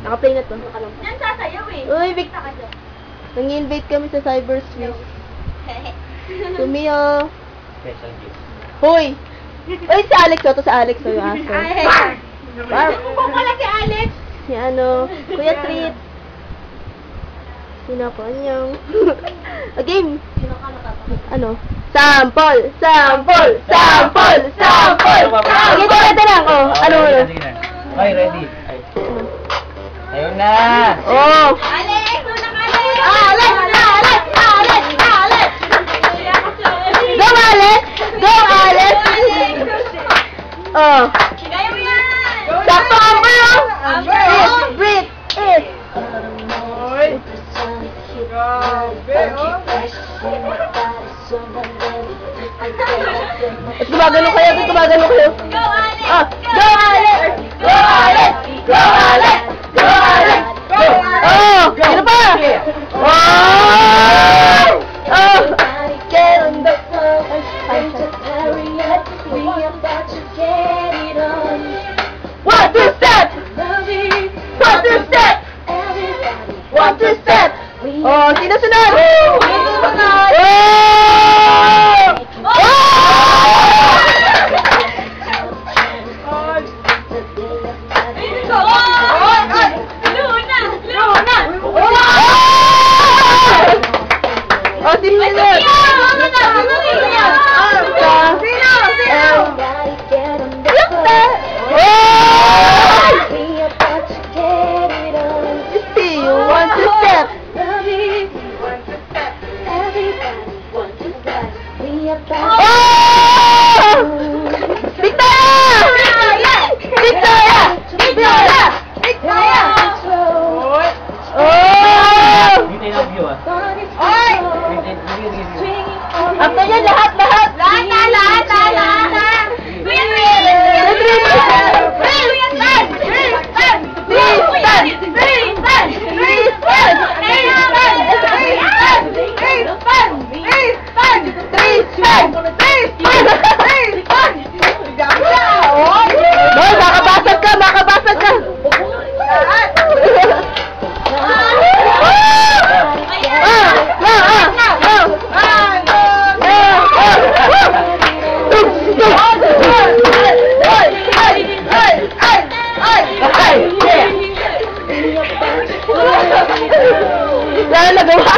Naka-play na to. Yan sasayaw eh. Uy, Vic. Nang-invite kami sa Cyber Swiss. Tumiyo. Special gift. Hoy! Uy, si Alex. Ito si Alex. Yung aso. Kung pala si Alex. Si ano, Kuya Treat. Sino ko? Anyong. A game. Ano? Sample! Sample! Sample! Sample! Ito lang. Oh, ano? Okay, ready. Ayun na! Oh! Alex! Una ka Alex! Alex! Alex! Alex! Alex! Go, Alex! Go, Alex! Oh! Kaya mo yan! Sakto, Amber, oh! Amber! Breathe! It! At gumagano kayo, at gumagano kayo. Go Alex! Ah! Go, Alex! Go, Alex! Go, Alex! Go, Alex! Go! Oh! Sino pa? Oh! Oh! Get on the phone. One, two, step! One, two, step! One, two, step! Oh, sino sunod? Oh! Oh, sino sunod? After yan, lahat! Makabasag ka! Lalo nagawa!